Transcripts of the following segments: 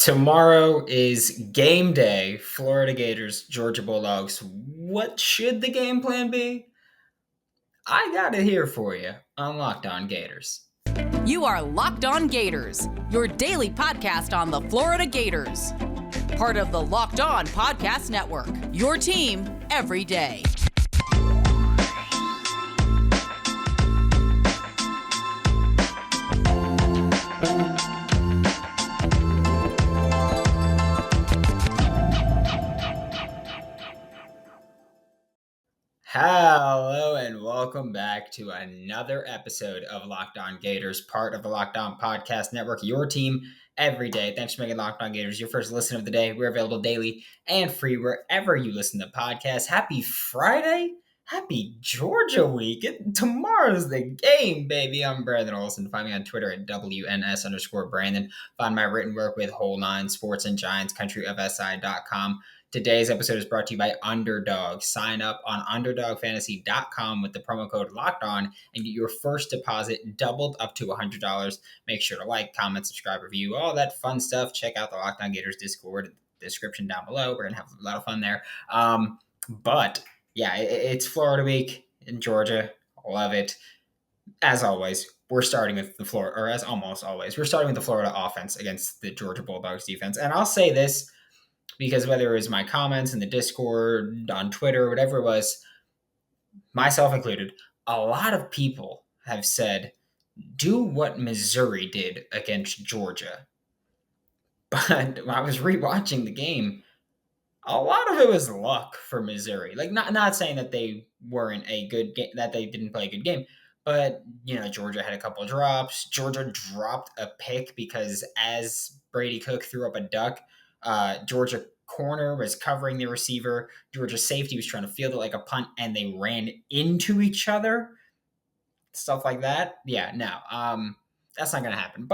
Tomorrow is game day. Florida Gators, Georgia Bulldogs. What should the game plan be? I got it here for you on Locked On Gators. You are Locked On Gators, your daily podcast on the Florida Gators. Part of the Locked On Podcast Network, your team every day. Hello and welcome back to another episode of Locked On Gators, part of the Locked On Podcast Network, your team every day. Thanks for making Locked On Gators your first listen of the day. We're available daily and free wherever you listen to podcasts. Happy Friday. Happy Georgia week. Tomorrow's the game, baby. I'm Brandon Olson. Find me on Twitter at WNS_Brandon. Find my written work with Whole Nine Sports and Giants Country of SI.com. Today's episode is brought to you by Underdog. Sign up on UnderdogFantasy.com with the promo code LOCKEDON and get your first deposit doubled up to $100. Make sure to like, comment, subscribe, review, all that fun stuff. Check out the Locked On Gators Discord description down below. We're going to have a lot of fun there. But yeah, it's Florida week in Georgia. Love it. As always, we're starting with the Florida, or as almost always, we're starting with the Florida offense against the Georgia Bulldogs defense. And I'll say this, because whether it was my comments in the Discord, on Twitter, whatever it was, myself included, a lot of people have said, do what Missouri did against Georgia. But when I was rewatching the game, a lot of it was luck for Missouri. Like, not saying that they weren't a good game, that they didn't play a good game, but, Georgia had a couple of drops. Georgia dropped a pick because as Brady Cook threw up a duck, Georgia corner was covering the receiver. Georgia safety was trying to field it like a punt, and they ran into each other. Stuff like that. Yeah, no, that's not going to happen.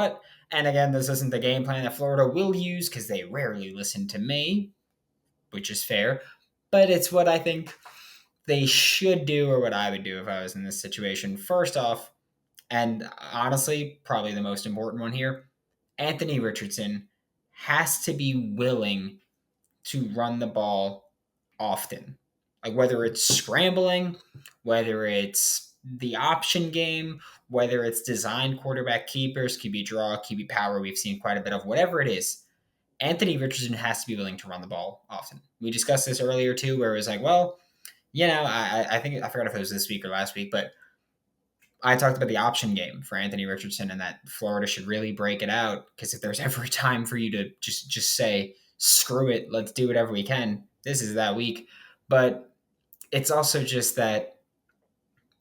And again, this isn't the game plan that Florida will use because they rarely listen to me, which is fair. But it's what I think they should do, or what I would do if I was in this situation. First off, and honestly, probably the most important one here, Anthony Richardson has to be willing to run the ball often. Like, whether it's scrambling, whether it's the option game, whether it's designed quarterback keepers, QB draw, QB power, we've seen quite a bit of, whatever it is, Anthony Richardson has to be willing to run the ball often. We discussed this earlier too, where it was like, well, I think, I forgot if it was this week or last week, but I talked about the option game for Anthony Richardson and that Florida should really break it out, because if there's ever a time for you to just say, screw it, let's do whatever we can, this is that week. But it's also just that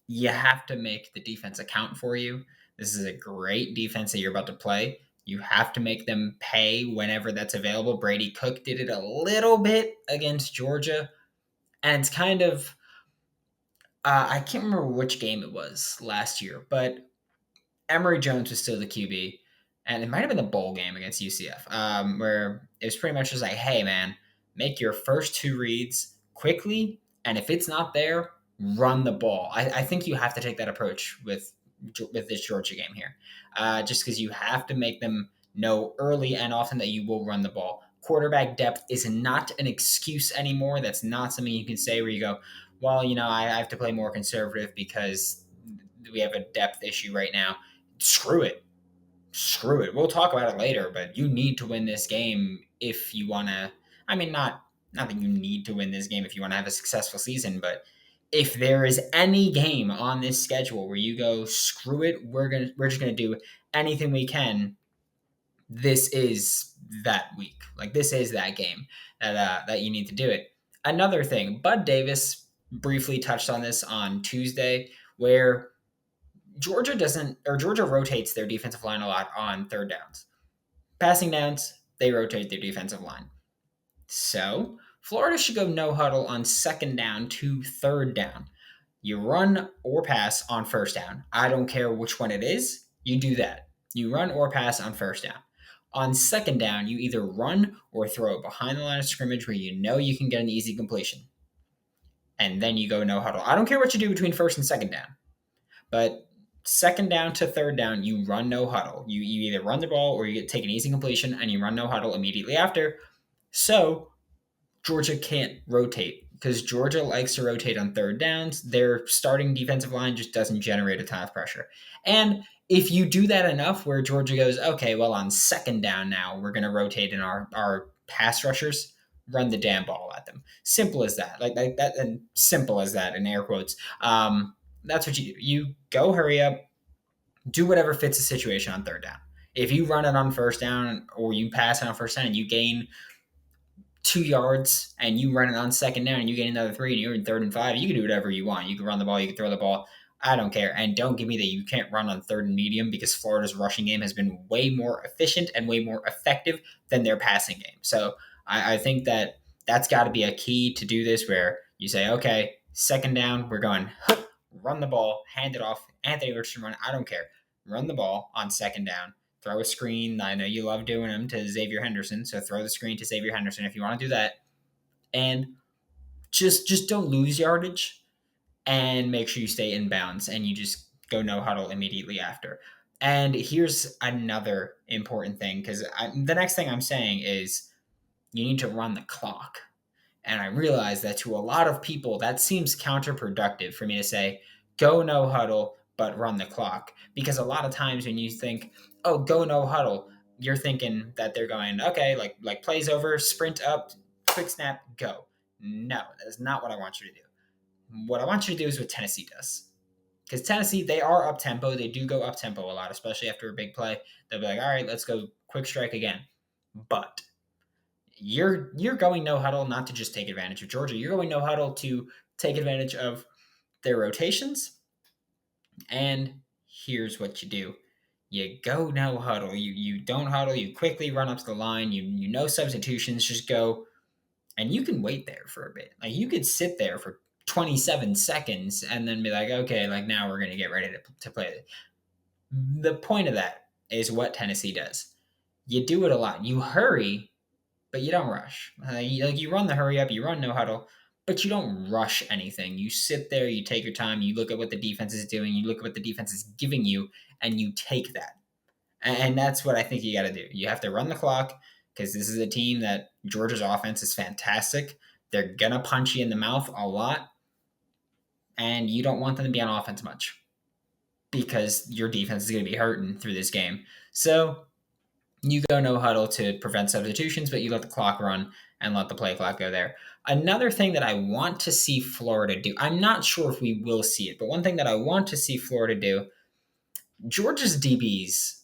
you have to make the defense account for you. This is a great defense that you're about to play. You have to make them pay whenever that's available. Brady Cook did it a little bit against Georgia. And it's kind of, I can't remember which game it was last year, but Emory Jones was still the QB. And it might have been the bowl game against UCF, where it was pretty much just like, hey, man, make your first two reads quickly. And if it's not there, run the ball. I think you have to take that approach with this Georgia game here, just because you have to make them know early and often that you will run the ball. Quarterback depth is not an excuse anymore. That's not something you can say where you go, well, I have to play more conservative because we have a depth issue right now. Screw it. We'll talk about it later, but you need to win this game if you want to. I mean, not that you need to win this game if you want to have a successful season, but if there is any game on this schedule where you go, screw it, we're just gonna do anything we can, this is that week. Like, this is that game that you need to do it. Another thing, Bud Davis briefly touched on this on Tuesday, where Georgia rotates their defensive line a lot on third downs. Passing downs, they rotate their defensive line. So Florida should go no huddle on second down to third down. You run or pass on first down. I don't care which one it is. You do that. You run or pass on first down. On second down, you either run or throw it behind the line of scrimmage where you know you can get an easy completion. And then you go no huddle. I don't care what you do between first and second down. But second down to third down, you run no huddle. You either run the ball or you take an easy completion and you run no huddle immediately after. So Georgia can't rotate because Georgia likes to rotate on third downs. Their starting defensive line just doesn't generate a ton of pressure. And if you do that enough where Georgia goes, okay, well, on second down now, we're going to rotate in our pass rushers, run the damn ball at them. Simple as that. Like that, and simple as that in air quotes. That's what you do. You go hurry up, do whatever fits the situation on third down. If you run it on first down or you pass it on first down and you gain 2 yards and you run it on second down and you get another three and you're in third and 5, you can do whatever you want. You can run the ball, you can throw the ball. I don't care. And don't give me that you can't run on third and medium because Florida's rushing game has been way more efficient and way more effective than their passing game. So I think that that's got to be a key to do this where you say, okay, second down, we're going, run the ball, hand it off. Anthony Richardson run. I don't care. Run the ball on second down. Throw a screen. I know you love doing them to Xavier Henderson, so throw the screen to Xavier Henderson if you want to do that. And just don't lose yardage and make sure you stay in bounds and you just go no huddle immediately after. And here's another important thing because the next thing I'm saying is you need to run the clock. And I realize that to a lot of people, that seems counterproductive for me to say, go no huddle, but run the clock. Because a lot of times when you think, oh, go no huddle, you're thinking that they're going, okay, like plays over, sprint up, quick snap, go. No, that is not what I want you to do. What I want you to do is what Tennessee does. Because Tennessee, they are up tempo. They do go up tempo a lot, especially after a big play. They'll be like, all right, let's go quick strike again. But you're going no huddle not to just take advantage of Georgia. You're going no huddle to take advantage of their rotations. And here's what you do. You go no huddle. You don't huddle. You quickly run up to the line. You know substitutions. Just go. And you can wait there for a bit. Like you could sit there for 27 seconds and then be like, okay, like now we're going to get ready to play it. The point of that is what Tennessee does. You do it a lot. You hurry, but you don't rush. You run the hurry up, you run no huddle, but you don't rush anything. You sit there, you take your time, you look at what the defense is doing, you look at what the defense is giving you, and you take that. And that's what I think you got to do. You have to run the clock because this is a team that Georgia's offense is fantastic. They're going to punch you in the mouth a lot, and you don't want them to be on offense much because your defense is going to be hurting through this game. So you go no huddle to prevent substitutions, but you let the clock run and let the play clock go there. Another thing that I want to see Florida do, I'm not sure if we will see it, but one thing that I want to see Florida do, Georgia's DBs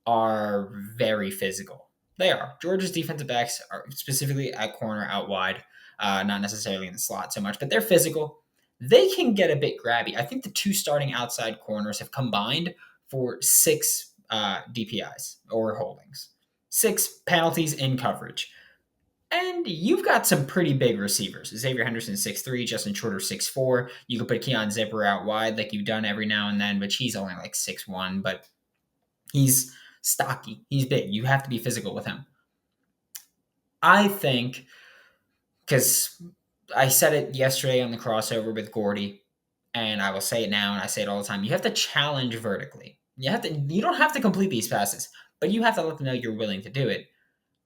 are very physical. They are. Georgia's defensive backs are specifically at corner, out wide, not necessarily in the slot so much, but they're physical. They can get a bit grabby. I think the two starting outside corners have combined for 6 DPIs or holdings, 6 penalties in coverage. And you've got some pretty big receivers. Xavier Henderson 6'3", Justin Shorter 6'4". You could put Keon Zipper out wide like you've done every now and then, but he's only like 6'1", but he's stocky. He's big. You have to be physical with him. I think, because I said it yesterday on the crossover with Gordy, and I will say it now, and I say it all the time, you have to challenge vertically. You don't have to complete these passes, but you have to let them know you're willing to do it.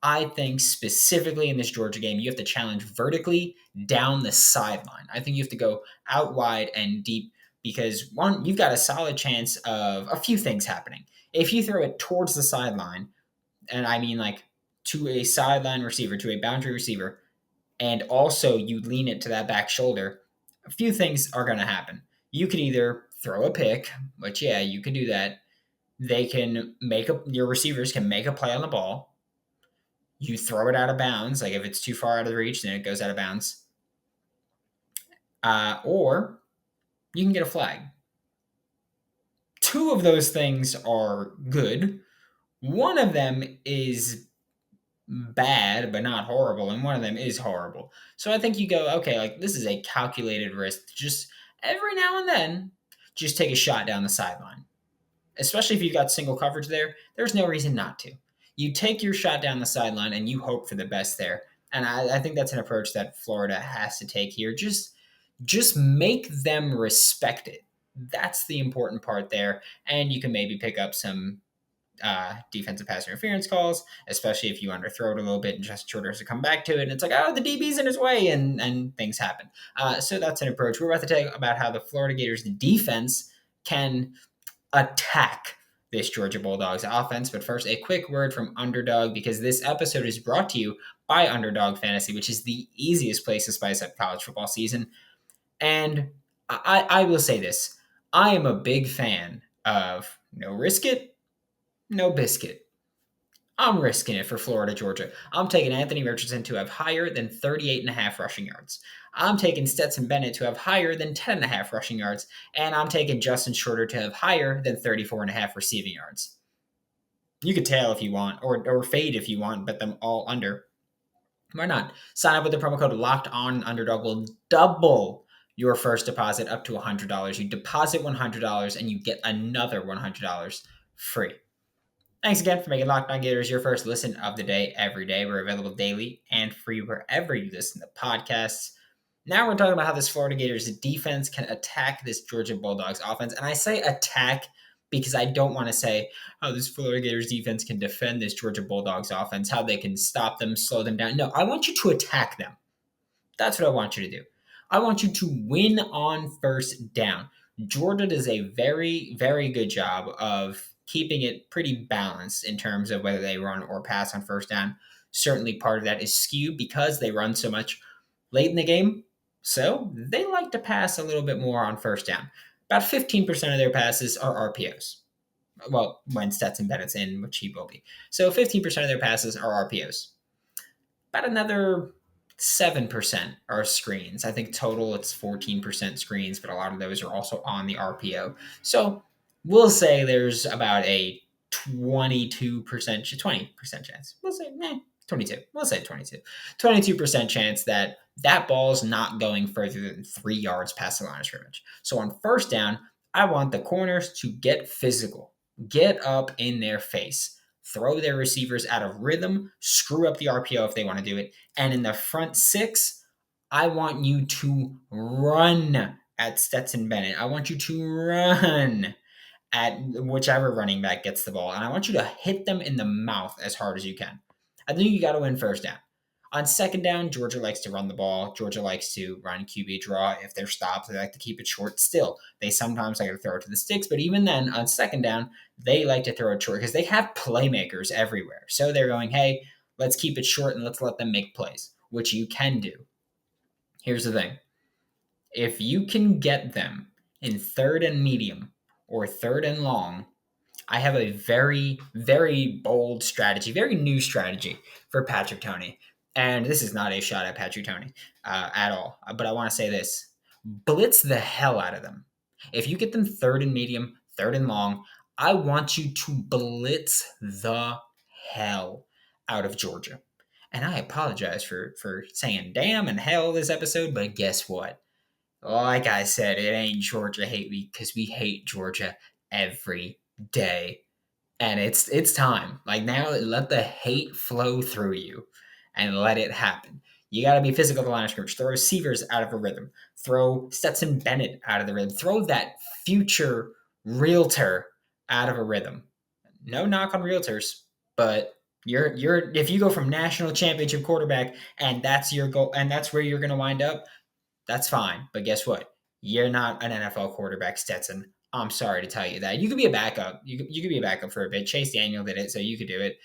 I think specifically in this Georgia game, you have to challenge vertically down the sideline. I think you have to go out wide and deep because, one, you've got a solid chance of a few things happening. If you throw it towards the sideline, and I mean like to a sideline receiver, to a boundary receiver, and also you lean it to that back shoulder, a few things are going to happen. You could either throw a pick, which, yeah, you could do that. Your receivers can make a play on the ball. You throw it out of bounds. Like if it's too far out of the reach, then it goes out of bounds. Or you can get a flag. 2 of those things are good. One of them is bad, but not horrible. And one of them is horrible. So I think you go, okay, like this is a calculated risk. Just every now and then, just take a shot down the sideline. Especially if you've got single coverage there, there's no reason not to. You take your shot down the sideline and you hope for the best there. And I think that's an approach that Florida has to take here. Just make them respect it. That's the important part there. And you can maybe pick up some defensive pass interference calls, especially if you underthrow it a little bit and just Shorter has to come back to it. And it's like, oh, the DB's in his way, and things happen. So that's an approach. We're about to talk about how the Florida Gators defense can attack this Georgia Bulldogs offense. But first, a quick word from Underdog, because this episode is brought to you by Underdog Fantasy, which is the easiest place to spice up college football season. And I will say this. I am a big fan of no risk it, no biscuit. I'm risking it for Florida, Georgia. I'm taking Anthony Richardson to have higher than 38.5 rushing yards. I'm taking Stetson Bennett to have higher than 10.5 rushing yards. And I'm taking Justin Shorter to have higher than 34.5 receiving yards. You could tail if you want, or fade if you want, bet them all under. Why not? Sign up with the promo code Locked On. Underdog will double your first deposit up to $100. You deposit $100 and you get another $100 free. Thanks again for making Locked On Gators your first listen of the day every day. We're available daily and free wherever you listen to podcasts. Now we're talking about how this Florida Gators defense can attack this Georgia Bulldogs offense. And I say attack because I don't want to say how this Florida Gators defense can defend this Georgia Bulldogs offense, how they can stop them, slow them down. No, I want you to attack them. That's what I want you to do. I want you to win on first down. Georgia does a very, very good job of keeping it pretty balanced in terms of whether they run or pass on first down. Certainly part of that is skewed because they run so much late in the game. So they like to pass a little bit more on first down. About 15% of their passes are RPOs. Well, when Stetson Bennett's in, which he will be. So 15% of their passes are RPOs. About another 7% are screens. I think total it's 14% screens, but a lot of those are also on the RPO. So we'll say there's about a 20% chance. We'll say 22. We'll say 22. 22% chance that ball is not going further than 3 yards past the line of scrimmage. So on first down, I want the corners to get physical, get up in their face, throw their receivers out of rhythm, screw up the RPO if they want to do it. And in the front six, I want you to run at Stetson Bennett. I want you to run at whichever running back gets the ball. And I want you to hit them in the mouth as hard as you can. I think you got to win first down. On second down, Georgia likes to run the ball. Georgia likes to run QB draw. If they're stopped, they like to keep it short still. They sometimes like to throw it to the sticks, but even then, on second down, they like to throw it short because they have playmakers everywhere. So they're going, hey, let's keep it short and let's let them make plays, which you can do. Here's the thing. If you can get them in third and medium or third and long, I have a very, very bold strategy, very new strategy for Patrick Toney. And this is not a shot at Patrick Toney at all. But I want to say this. Blitz the hell out of them. If you get them third and medium, third and long, I want you to blitz the hell out of Georgia. And I apologize for saying damn and hell this episode, but guess what? Like I said, it ain't Georgia hate week because we hate Georgia every day. And it's time. Like now, let the hate flow through you and let it happen. You got to be physical at the line of scrimmage. Throw receivers out of a rhythm. Throw Stetson Bennett out of the rhythm. Throw that future realtor out of a rhythm. No knock on realtors, but you're if you go from national championship quarterback and that's your goal and that's where you're going to wind up, that's fine. But guess what? You're not an NFL quarterback, Stetson. I'm sorry to tell you that. You could be a backup. You could be a backup for a bit. Chase Daniel did it, so you could do it.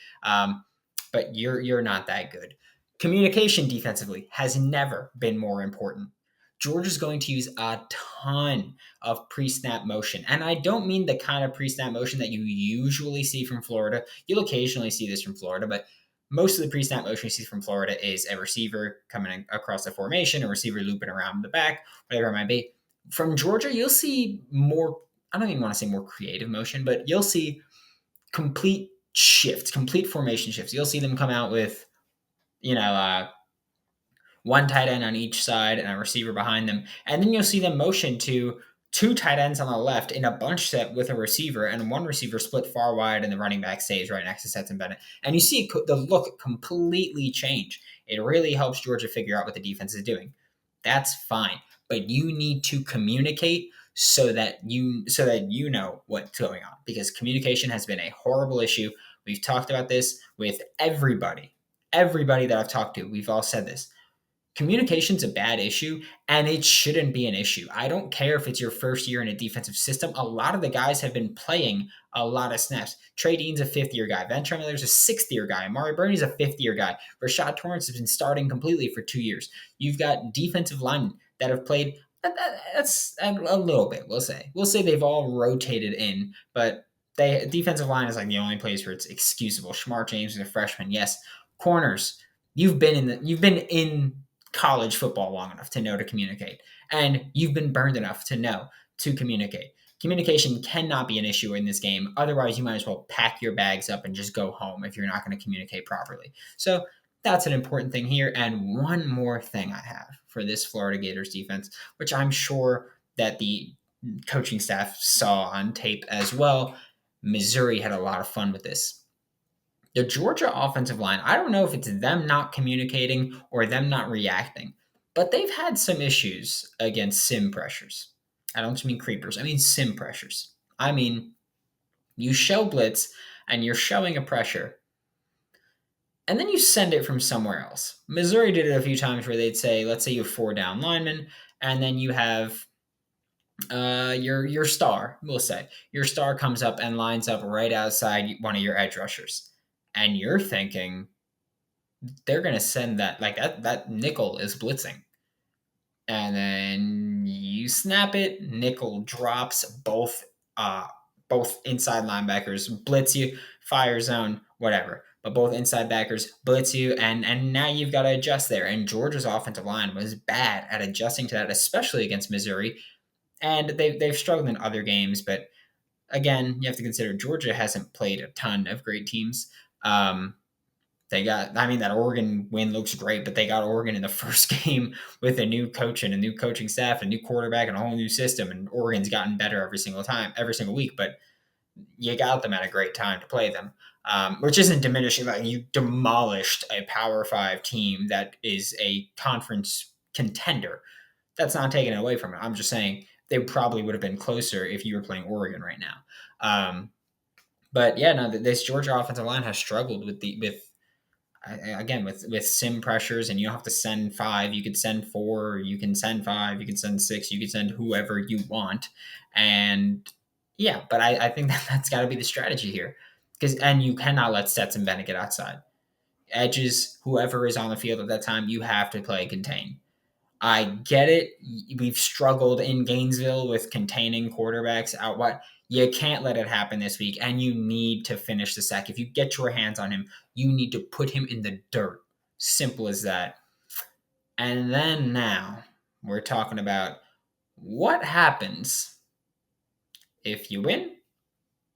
But you're not that good. Communication defensively has never been more important. Georgia's going to use a ton of pre-snap motion. And I don't mean the kind of pre-snap motion that you usually see from Florida. You'll occasionally see this from Florida, but most of the pre-snap motion you see from Florida is a receiver coming across the formation, a receiver looping around the back, whatever it might be. From Georgia, you'll see more, I don't even want to say more creative motion, but you'll see complete shifts, complete formation shifts. You'll see them come out with, one tight end on each side and a receiver behind them. And then you'll see them motion to two tight ends on the left in a bunch set with a receiver, and one receiver split far wide and the running back stays right next to Stetson Bennett. And you see the look completely change. It really helps Georgia figure out what the defense is doing. That's fine. But you need to communicate so that you know what's going on, because communication has been a horrible issue. We've talked about this with everybody that I've talked to. We've all said this. Communication's a bad issue, and it shouldn't be an issue. I don't care if it's your first year in a defensive system. A lot of the guys have been playing a lot of snaps. Trey Dean's a fifth-year guy. Ventura Miller's a sixth-year guy. Amari Burney's a fifth-year guy. Rashad Torrance has been starting completely for 2 years. You've got defensive linemen that have played. That's a little bit. We'll say they've all rotated in, but defensive line is like the only place where it's excusable. Shamar James is a freshman. Yes, corners. You've been in college football long enough to know to communicate, and you've been burned enough to know to communicate. Communication cannot be an issue in this game. Otherwise, you might as well pack your bags up and just go home if you're not going to communicate properly. So that's an important thing here. And one more thing I have for this Florida Gators defense, which I'm sure that the coaching staff saw on tape as well. Missouri had a lot of fun with this. The Georgia offensive line, I don't know if it's them not communicating or them not reacting, but they've had some issues against sim pressures. I don't just mean creepers, I mean sim pressures. I mean, you show blitz and you're showing a pressure, and then you send it from somewhere else. Missouri did it a few times where they'd say, let's say you have 4 down linemen, and then you have your star, we'll say. Your star comes up and lines up right outside one of your edge rushers. And you're thinking they're going to send that nickel is blitzing. And then you snap it, nickel drops, both inside linebackers blitz you, fire zone, whatever. But both inside backers blitz you, and now you've got to adjust there. And Georgia's offensive line was bad at adjusting to that, especially against Missouri. And they've struggled in other games, but again, you have to consider Georgia hasn't played a ton of great teams. That Oregon win looks great, but they got Oregon in the first game with a new coach and a new coaching staff, a new quarterback, and a whole new system. And Oregon's gotten better every single week, but you got them at a great time to play them, which isn't diminishing. Like, you demolished a Power 5 team that is a conference contender. That's not taking it away from it. I'm just saying they probably would have been closer if you were playing Oregon right now. But yeah, no, this Georgia offensive line has struggled with sim pressures, and you don't have to send 5. You could send 4. You can send 5. You can send 6. You can send whoever you want, and yeah. But I think that's got to be the strategy here, and you cannot let Stetson Bennett get outside. Edges, whoever is on the field at that time, you have to play contain. I get it. We've struggled in Gainesville with containing quarterbacks out wide. You can't let it happen this week, and you need to finish the sack. If you get your hands on him, you need to put him in the dirt. Simple as that. And then now we're talking about what happens if you win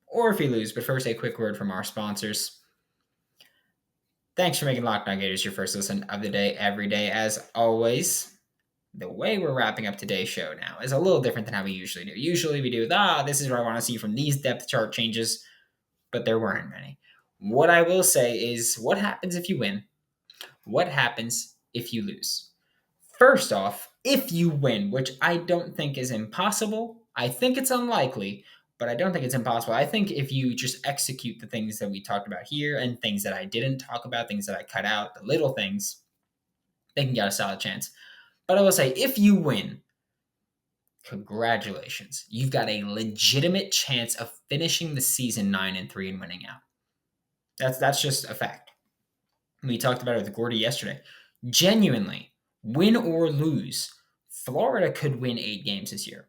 or if you lose. But first, a quick word from our sponsors. Thanks for making Locked On Gators your first listen of the day every day. As always, the way we're wrapping up today's show now is a little different than how we usually do. Usually we do, this is what I want to see from these depth chart changes, but there weren't many. What I will say is, what happens if you win? What happens if you lose? First off, if you win, which I don't think is impossible, I think it's unlikely, but I don't think it's impossible. I think if you just execute the things that we talked about here and things that I didn't talk about, things that I cut out, the little things, they can get a solid chance. But I will say, if you win, congratulations. You've got a legitimate chance of finishing the season 9-3 and winning out. That's just a fact. We talked about it with Gordy yesterday. Genuinely, win or lose, Florida could win 8 games this year.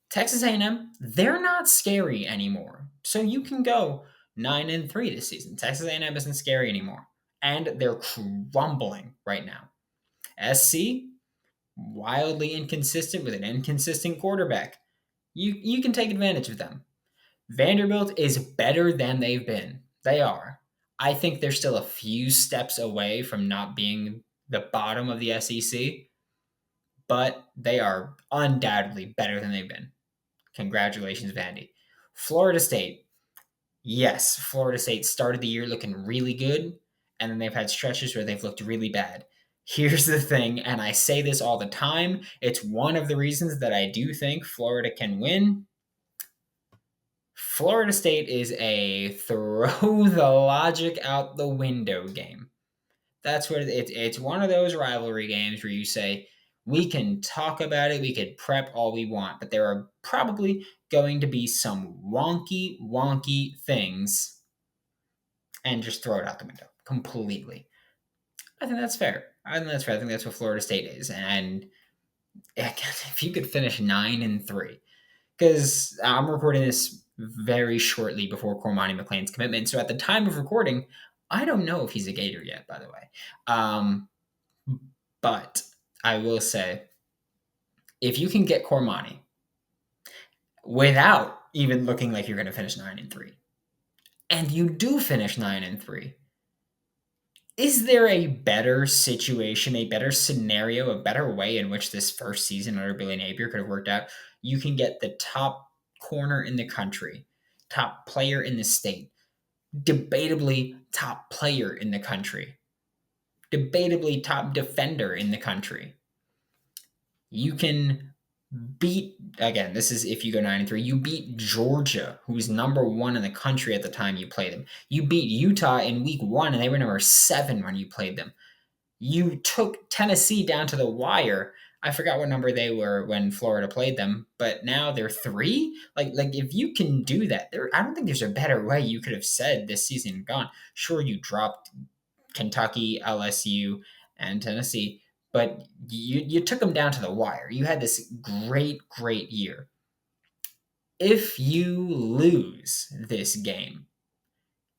Texas A&M, they're not scary anymore. So you can go 9-3 this season. Texas A&M isn't scary anymore. And they're crumbling right now. SC, wildly inconsistent with an inconsistent quarterback. You can take advantage of them. Vanderbilt is better than they've been. They are. I think they're still a few steps away from not being the bottom of the SEC, but they are undoubtedly better than they've been. Congratulations, Vandy. Florida State. Yes, Florida State started the year looking really good, and then they've had stretches where they've looked really bad. Here's the thing, and I say this all the time. It's one of the reasons that I do think Florida can win. Florida State is a throw the logic out the window game. That's what it's one of those rivalry games where you say, we can talk about it, we could prep all we want, but there are probably going to be some wonky things, and just throw it out the window completely. I think that's fair. I think that's fair. I think that's what Florida State is. And if you could finish 9-3, because I'm recording this very shortly before Cormani McClain's commitment. So at the time of recording, I don't know if he's a Gator yet, by the way. But I will say, if you can get Cormani without even looking like you're going to finish 9-3, and you do finish 9-3, is there a better situation, a better scenario, a better way in which this first season under Billy Napier could have worked out? You can get the top corner in the country, top player in the state, debatably top player in the country, debatably top defender in the country. You can beat, again, this is if you go 9-3, you beat Georgia, who's number 1 in the country at the time you played them. You beat Utah in week 1, and they were number 7 when you played them. You took Tennessee down to the wire. I forgot what number they were when Florida played them, but now they're 3. Like if you can do that, I don't think there's a better way you could have said this season gone. Sure, you dropped Kentucky, LSU, and Tennessee, but you took them down to the wire. You had this great year. If you lose this game,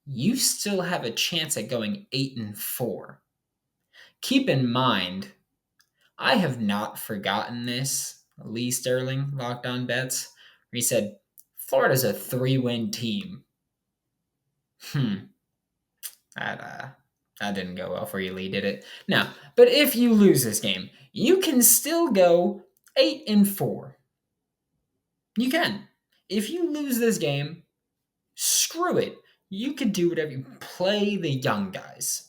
you still have a chance at going 8-4. Keep in mind, I have not forgotten this. Lee Sterling, Locked On Bets, where he said, Florida's a 3-win team. That didn't go well for you, Lee, did it? No, but if you lose this game, you can still go 8-4. You can. If you lose this game, screw it. You can do whatever you play the young guys.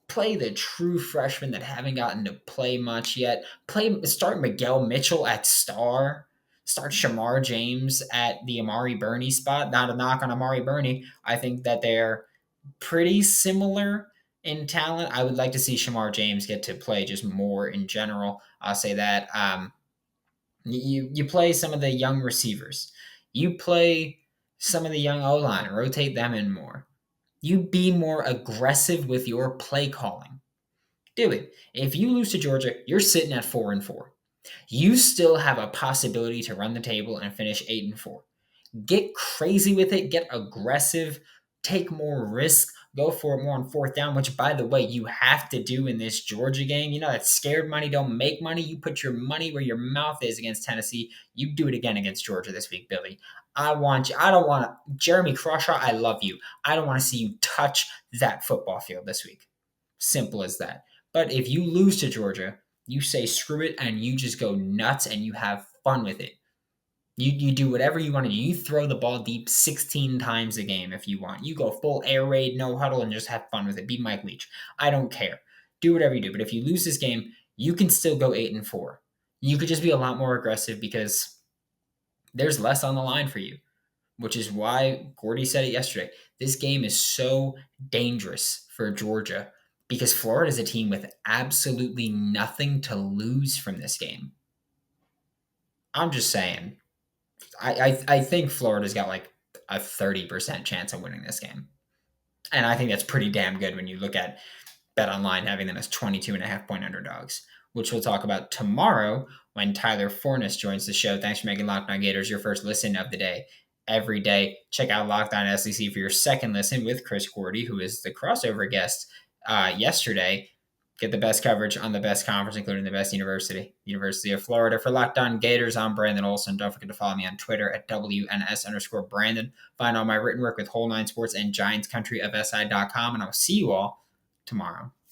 Play the true freshmen that haven't gotten to play much yet. Start Miguel Mitchell at star. Start Shamar James at the Amari Burney spot. Not a knock on Amari Burney. I think that they're pretty similar in talent. I would like to see Shamar James get to play just more in general. I'll say that. You play some of the young receivers. You play some of the young O-line. Rotate them in more. You be more aggressive with your play calling. Do it. If you lose to Georgia, you're sitting at 4-4. You still have a possibility to run the table and finish 8-4. Get crazy with it. Get aggressive. Take more risk. Go for it more on 4th down, which, by the way, you have to do in this Georgia game. You know that scared money don't make money. You put your money where your mouth is against Tennessee. You do it again against Georgia this week, Billy. I don't want to. Jeremy Crawshaw, I love you. I don't want to see you touch that football field this week. Simple as that. But if you lose to Georgia, you say screw it and you just go nuts and you have fun with it. You do whatever you want to do. You throw the ball deep 16 times a game if you want. You go full air raid, no huddle, and just have fun with it. Be Mike Leach. I don't care. Do whatever you do. But if you lose this game, you can still go 8-4. You could just be a lot more aggressive because there's less on the line for you, which is why Gordy said it yesterday. This game is so dangerous for Georgia because Florida is a team with absolutely nothing to lose from this game. I'm just saying. I think Florida's got like a 30% chance of winning this game. And I think that's pretty damn good when you look at BetOnline having them as 22.5-point underdogs, which we'll talk about tomorrow when Tyler Forness joins the show. Thanks for making Locked On Gators your first listen of the day every day. Check out Locked On SEC for your second listen with Chris Gordy, who is the crossover guest yesterday. Get the best coverage on the best conference, including the best university, University of Florida. For Locked On Gators, I'm Brandon Olson. Don't forget to follow me on Twitter at WNS_Brandon. Find all my written work with Whole 9 Sports and GiantsCountryofSI.com, and I'll see you all tomorrow.